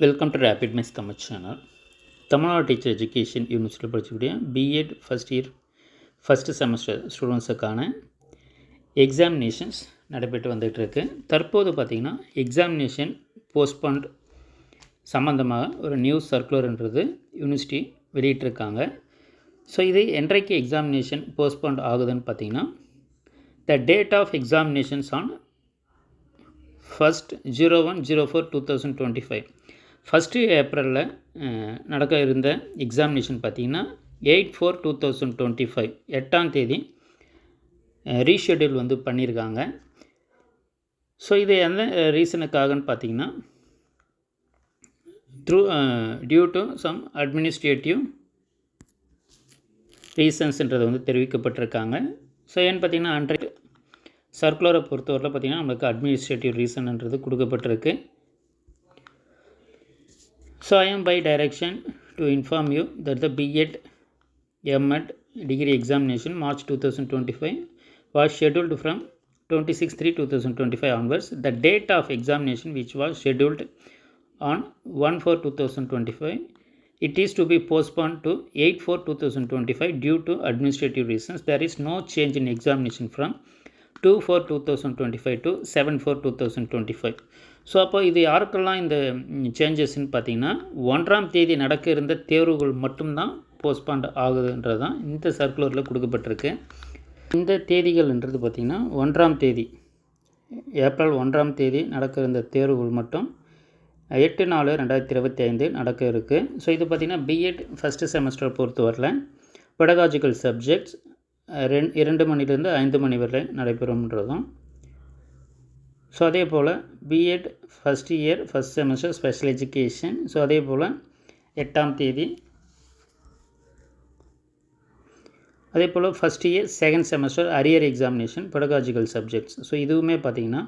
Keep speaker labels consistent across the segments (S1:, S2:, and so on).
S1: Welcome to rapid miss Tamil channel. Tamil Nadu teacher education யூனிவர்சிட்டியில் படிக்கக்கூடிய B Ed first year first semester ஸ்டூடெண்ட்ஸுக்கான examinations நடைபெற்று வந்துகிட்ருக்கு. தற்போது பார்த்திங்கன்னா எக்ஸாமினேஷன் போஸ்ட்பாண்ட் சம்மந்தமாக ஒரு நியூஸ் சர்க்குலர்ன்றது யூனிவர்சிட்டி வெளியிட்டிருக்காங்க. ஸோ இது என்றைக்கு எக்ஸாமினேஷன் போஸ்ட்பாண்ட் ஆகுதுன்னு பார்த்திங்கன்னா, the date of examinations on 1/01/04/2025 1 ஏப்ரலில் நடக்க இருந்த எக்ஸாமினேஷன் பார்த்திங்கன்னா 8/4/2025 8ஆம் தேதி ரீஷெடியூல் வந்து பண்ணியிருக்காங்க. ஸோ இது எந்த ரீசனுக்காகன்னு பார்த்திங்கன்னா, டியூ டு சம் அட்மினிஸ்ட்ரேட்டிவ் ரீசன்ஸ்ன்றது வந்து தெரிவிக்கப்பட்டிருக்காங்க. ஸோ ஏன்னு பார்த்திங்கன்னா, அன்றைய சர்க்குலரை பொறுத்தவரையில் பார்த்திங்கன்னா நம்மளுக்கு அட்மினிஸ்ட்ரேட்டிவ் ரீசன்ன்றது கொடுக்கப்பட்டிருக்கு. So I am by direction to inform you that the B.Ed M.Ed degree examination March 2025 was scheduled from 26/3/2025 onwards. The date of examination which was scheduled on 1/4/2025, it is to be postponed to 8/4/2025 due to administrative reasons. There is no change in examination from 2/4/2025 to 7/4/2025. So அப்போ இது யாருக்கெல்லாம் இந்த சேஞ்சஸ்ன்னு பார்த்திங்கன்னா, 1ஆம் தேதி நடக்க இருந்த தேர்வுகள் மட்டும்தான் போஸ்ட்பாண்ட் ஆகுதுன்றது தான் இந்த சர்க்குலரில் கொடுக்கப்பட்டிருக்கு. இந்த தேதிகள்ன்றது பார்த்திங்கன்னா 1ஆம் தேதி ஏப்ரல் 1ஆம் தேதி நடக்க இருந்த தேர்வுகள் மட்டும் 8/4/2025 நடக்க இருக்குது. ஸோ இது பார்த்திங்கன்னா பிஎட் ஃபஸ்ட்டு செமஸ்டர் பொறுத்தவரையில் பெடகாஜிக்கல் சப்ஜெக்ட்ஸ் 2 மணிலேருந்து 5 மணி வரை நடைபெறும்ன்றதும். ஸோ அதே போல் B Ed first year first semester special education, so அதே போல் 8ஆம் தேதி, அதே போல் first year second semester arrear examination pedagogical subjects. So இதுவுமே பார்த்திங்கன்னா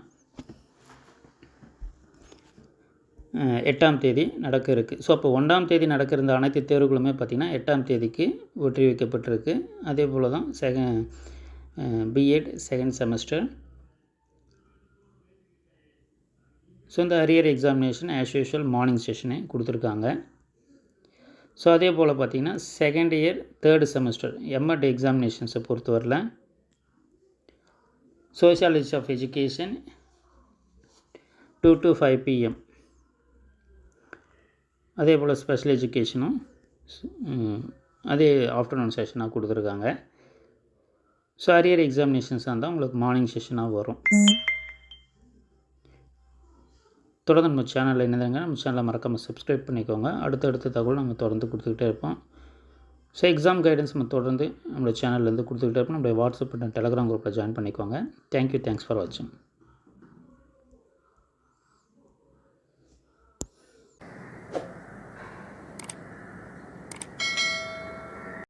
S1: 8ஆம் தேதி நடக்க இருக்குது. ஸோ அப்போ 1ஆம் தேதி நடக்க இருந்த அனைத்து தேர்வுகளுமே பார்த்திங்கன்னா 8ஆம் தேதிக்கு ஒற்றி வைக்கப்பட்டிருக்கு. அதே போல் தான் பிஎட் செகண்ட் செமஸ்டர். ஸோ இந்த arrear examination as usual morning செஷனே கொடுத்துருக்காங்க. ஸோ அதே போல் பார்த்திங்கன்னா second year third semester M Ed எக்ஸாமினேஷன்ஸை பொறுத்தவரையில் sociology of education 2 to 5 PM, அதே போல் ஸ்பெஷல் எஜுகேஷனும் அதே ஆஃப்டர்நூன் செஷனாக கொடுத்துருக்காங்க. ஸோ அரியர் எக்ஸாமினேஷன்ஸாக இருந்தால் உங்களுக்கு மார்னிங் செஷனாக வரும். தொடர்ந்து நம்ம சேனலில் என்னதுங்க, நம்ம சேனலை மறக்காமல் சப்ஸ்கிரைப் பண்ணிக்கோங்க. அடுத்தடுத்த தகவல் நம்ம தொடர்ந்து கொடுத்துக்கிட்டே இருப்போம். ஸோ எக்ஸாம் கைடன்ஸ் நம்ம தொடர்ந்து நம்மளோட சேனல்லேருந்து கொடுத்துக்கிட்டே இருப்போம். நம்மளுடைய வாட்ஸ்அப் அண்ட் டெலகிராம் குரூப்பில் ஜாயின் பண்ணிக்கோங்க. தேங்க்யூ, தேங்க்ஸ் ஃபார் வாட்சிங்.